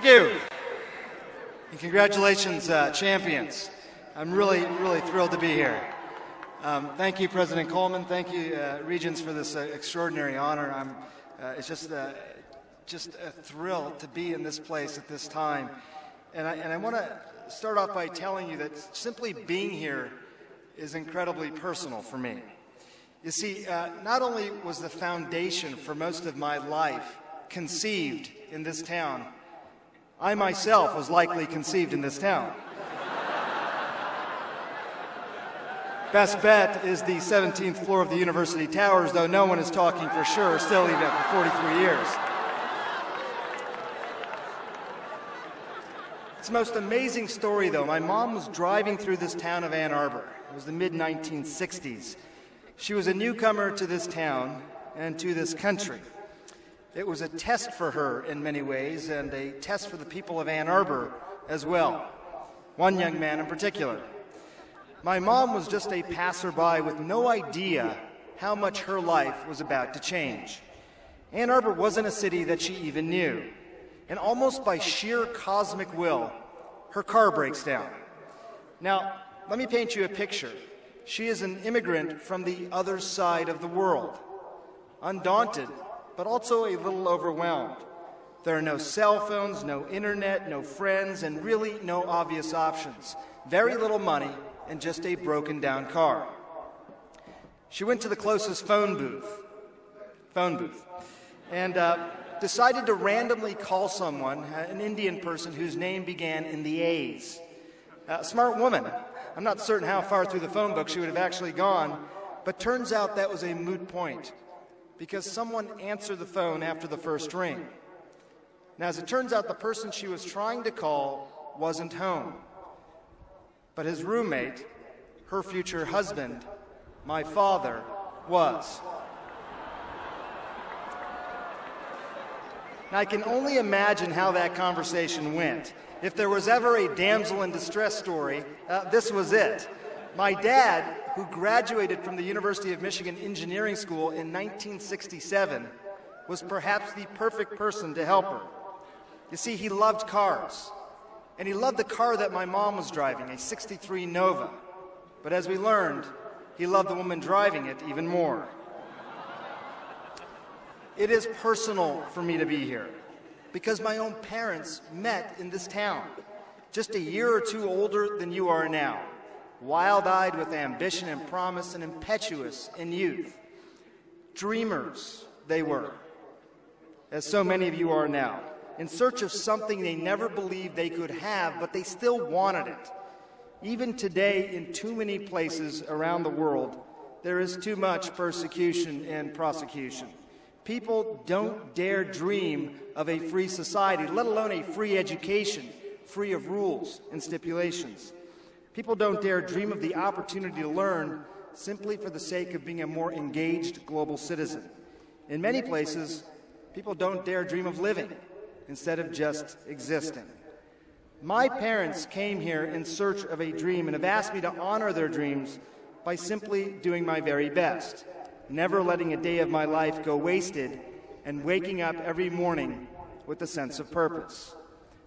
Thank you. And congratulations, champions. I'm really thrilled to be here. Thank you, President Coleman. Thank you, Regents, for this extraordinary honor. It's just a thrill to be in this place at this time. And I want to start off by telling you that simply being here is incredibly personal for me. You see, not only was the foundation for most of my life conceived in this town, I myself was likely conceived in this town. Best bet is the 17th floor of the University Towers, though no one is talking for sure, still even after 43 years. It's the most amazing story, though. My mom was driving through this town of Ann Arbor. It was the mid-1960s. She was a newcomer to this town and to this country. It was a test for her in many ways, and a test for the people of Ann Arbor as well. One young man in particular. My mom was just a passerby with no idea how much her life was about to change. Ann Arbor wasn't a city that she even knew. And almost by sheer cosmic will, her car breaks down. Now, let me paint you a picture. She is an immigrant from the other side of the world, undaunted, but also a little overwhelmed. There are no cell phones, no internet, no friends, and really no obvious options. Very little money and just a broken down car. She went to the closest phone booth, and decided to randomly call someone, an Indian person whose name began in the A's. Smart woman. I'm not certain how far through the phone book she would have actually gone, but turns out that was a moot point, because someone answered the phone after the first ring. Now, as it turns out, the person she was trying to call wasn't home, but his roommate, her future husband, my father, was. Now, I can only imagine how that conversation went. If there was ever a damsel in distress story, this was it. My dad, who graduated from the University of Michigan Engineering School in 1967, was perhaps the perfect person to help her. You see, he loved cars, and he loved the car that my mom was driving, a '63 Nova. But as we learned, he loved the woman driving it even more. It is personal for me to be here, because my own parents met in this town, just a year or two older than you are now, wild-eyed with ambition and promise and impetuous in youth. Dreamers they were, as so many of you are now, in search of something they never believed they could have, but they still wanted it. Even today, in too many places around the world, there is too much persecution and prosecution. People don't dare dream of a free society, let alone a free education, free of rules and stipulations. People don't dare dream of the opportunity to learn simply for the sake of being a more engaged global citizen. In many places, people don't dare dream of living instead of just existing. My parents came here in search of a dream and have asked me to honor their dreams by simply doing my very best, never letting a day of my life go wasted, and waking up every morning with a sense of purpose.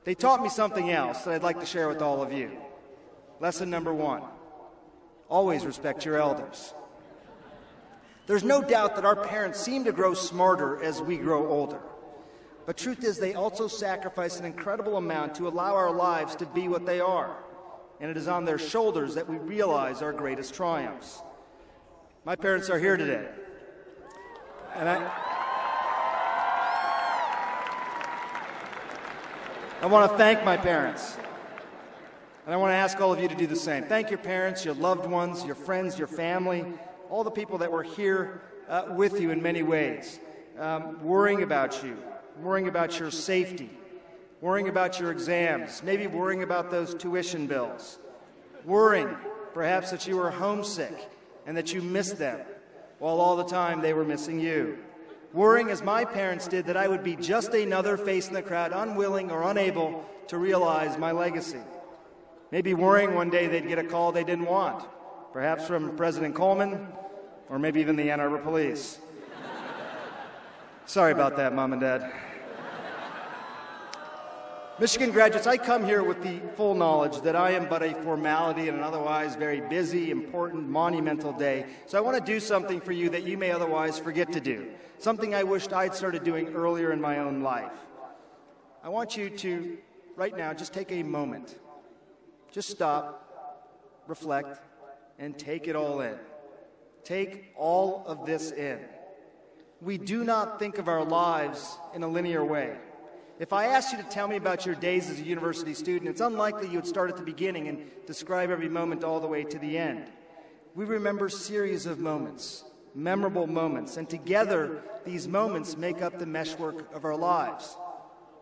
They taught me something else that I'd like to share with all of you. Lesson number 1, always respect your elders. There's no doubt that our parents seem to grow smarter as we grow older. But truth is, they also sacrifice an incredible amount to allow our lives to be what they are. And it is on their shoulders that we realize our greatest triumphs. My parents are here today. And I want to thank my parents. And I want to ask all of you to do the same. Thank your parents, your loved ones, your friends, your family, all the people that were here with you in many ways, worrying about you, worrying about your safety, worrying about your exams, maybe worrying about those tuition bills, worrying perhaps that you were homesick and that you missed them, while all the time they were missing you. Worrying, as my parents did, that I would be just another face in the crowd, unwilling or unable to realize my legacy. Maybe worrying one day they'd get a call they didn't want, perhaps from President Coleman, or maybe even the Ann Arbor Police. Sorry about that, Mom and Dad. Michigan graduates, I come here with the full knowledge that I am but a formality in an otherwise very busy, important, monumental day. So I want to do something for you that you may otherwise forget to do, something I wished I'd started doing earlier in my own life. I want you to, right now, just take a moment. Just stop, reflect, and take it all in. Take all of this in. We do not think of our lives in a linear way. If I asked you to tell me about your days as a university student, it's unlikely you would start at the beginning and describe every moment all the way to the end. We remember series of moments, memorable moments, and together these moments make up the meshwork of our lives.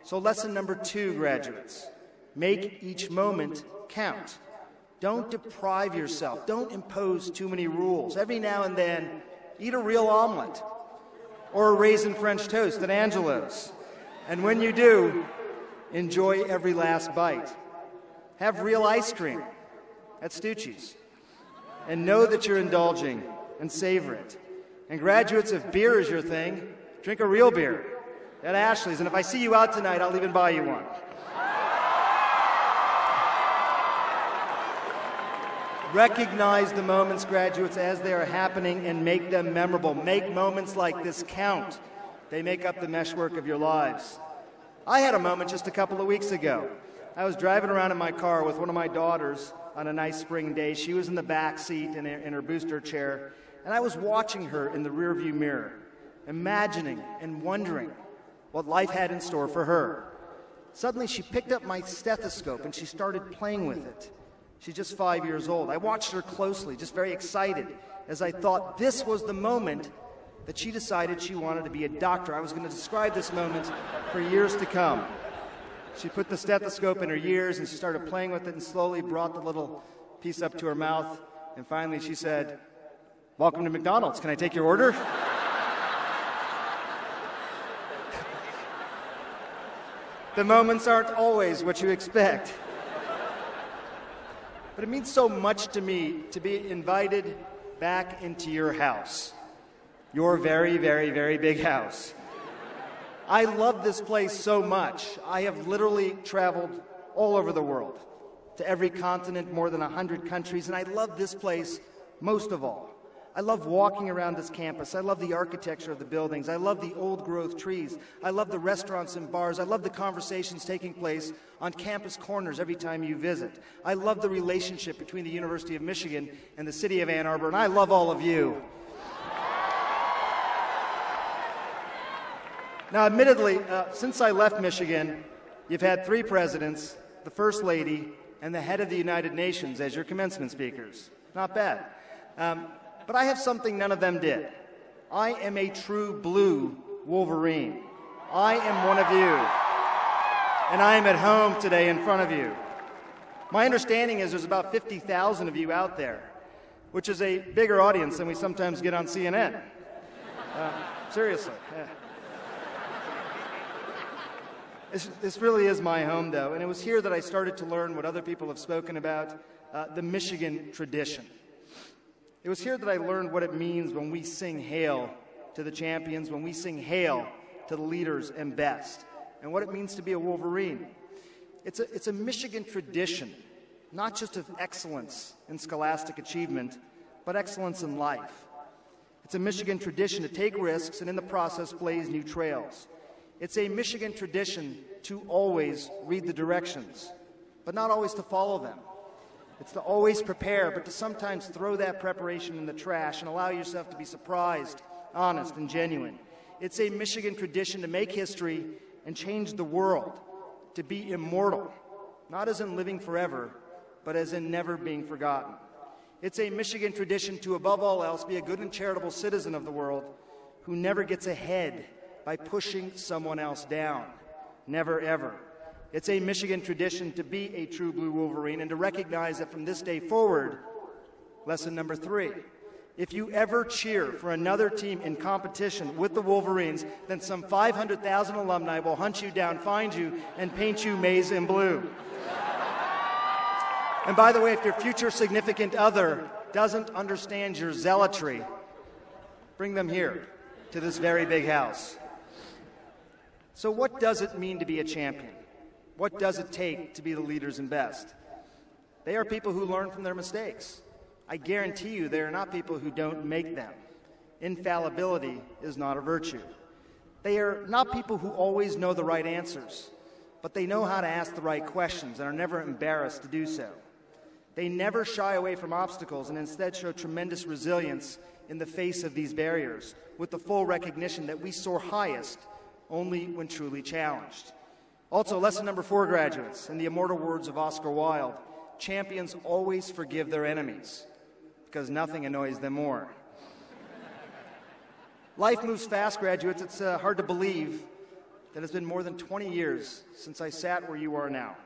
So lesson number 2, graduates, make each moment count. Don't deprive yourself. Don't impose too many rules. Every now and then, eat a real omelet or a raisin French toast at Angelo's. And when you do, enjoy every last bite. Have real ice cream at Stucci's. And know that you're indulging and savor it. And graduates, if beer is your thing, drink a real beer at Ashley's. And if I see you out tonight, I'll even buy you one. Recognize the moments, graduates, as they are happening and make them memorable. Make moments like this count. They make up the meshwork of your lives. I had a moment just a couple of weeks ago. I was driving around in my car with one of my daughters on a nice spring day. She was in the back seat in her booster chair, and I was watching her in the rearview mirror, imagining and wondering what life had in store for her. Suddenly, she picked up my stethoscope, and she started playing with it. She's just 5 years old. I watched her closely, just very excited, as I thought this was the moment that she decided she wanted to be a doctor. I was going to describe this moment for years to come. She put the stethoscope in her ears, and she started playing with it and slowly brought the little piece up to her mouth. And finally she said, "Welcome to McDonald's. Can I take your order?" The moments aren't always what you expect. But it means so much to me to be invited back into your house. Your very, very, very big house. I love this place so much. I have literally traveled all over the world, to every continent, more than 100 countries, and I love this place most of all. I love walking around this campus. I love the architecture of the buildings. I love the old-growth trees. I love the restaurants and bars. I love the conversations taking place on campus corners every time you visit. I love the relationship between the University of Michigan and the city of Ann Arbor, and I love all of you. Now, admittedly, since I left Michigan, you've had 3 presidents, the First Lady, and the head of the United Nations as your commencement speakers. Not bad. But I have something none of them did. I am a true blue Wolverine. I am one of you. And I am at home today in front of you. My understanding is there's about 50,000 of you out there, which is a bigger audience than we sometimes get on CNN. Seriously. Yeah. This really is my home, though, and it was here that I started to learn what other people have spoken about, the Michigan tradition. It was here that I learned what it means when we sing hail to the champions, when we sing hail to the leaders and best, and what it means to be a Wolverine. It's a Michigan tradition, not just of excellence in scholastic achievement, but excellence in life. It's a Michigan tradition to take risks and in the process blaze new trails. It's a Michigan tradition to always read the directions, but not always to follow them. It's to always prepare, but to sometimes throw that preparation in the trash and allow yourself to be surprised, honest, and genuine. It's a Michigan tradition to make history and change the world, to be immortal, not as in living forever, but as in never being forgotten. It's a Michigan tradition to, above all else, be a good and charitable citizen of the world who never gets ahead by pushing someone else down. Never, ever. It's a Michigan tradition to be a true blue Wolverine and to recognize that from this day forward, lesson number 3, if you ever cheer for another team in competition with the Wolverines, then some 500,000 alumni will hunt you down, find you, and paint you maize and blue. And by the way, if your future significant other doesn't understand your zealotry, bring them here to this very big house. So what does it mean to be a champion? What does it take to be the leaders and best? They are people who learn from their mistakes. I guarantee you they are not people who don't make them. Infallibility is not a virtue. They are not people who always know the right answers, but they know how to ask the right questions and are never embarrassed to do so. They never shy away from obstacles and instead show tremendous resilience in the face of these barriers, with the full recognition that we soar highest only when truly challenged. Also, lesson number 4, graduates, in the immortal words of Oscar Wilde, champions always forgive their enemies because nothing annoys them more. Life moves fast, graduates. It's hard to believe that it's been more than 20 years since I sat where you are now.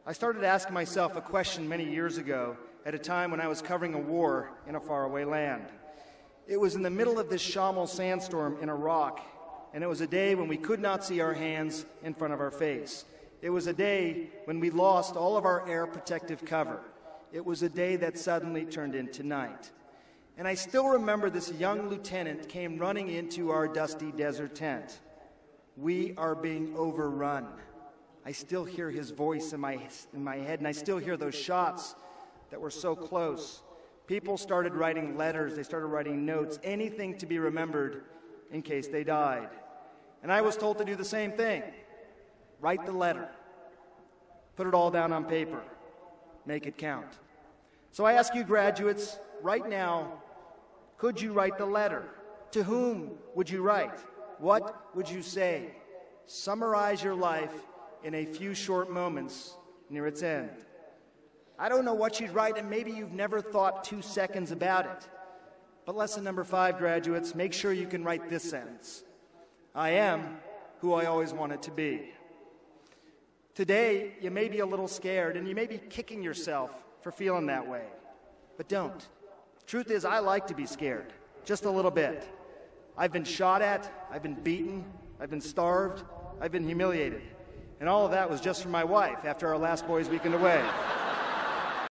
I started asking myself a question many years ago at a time when I was covering a war in a faraway land. It was in the middle of this Shamil sandstorm in Iraq, and it was a day when we could not see our hands in front of our face. It was a day when we lost all of our air protective cover. It was a day that suddenly turned into night. And I still remember this young lieutenant came running into our dusty desert tent. We are being overrun. I still hear his voice in my head, and I still hear those shots that were so close. People started writing letters, they started writing notes, anything to be remembered in case they died. And I was told to do the same thing. Write the letter. Put it all down on paper. Make it count. So I ask you, graduates, right now, could you write the letter? To whom would you write? What would you say? Summarize your life in a few short moments near its end. I don't know what you'd write, and maybe you've never thought 2 seconds about it. But lesson number 5, graduates, make sure you can write this sentence. I am who I always wanted to be. Today, you may be a little scared, and you may be kicking yourself for feeling that way. But don't. Truth is, I like to be scared, just a little bit. I've been shot at, I've been beaten, I've been starved, I've been humiliated. And all of that was just for my wife after our last boys' weekend away.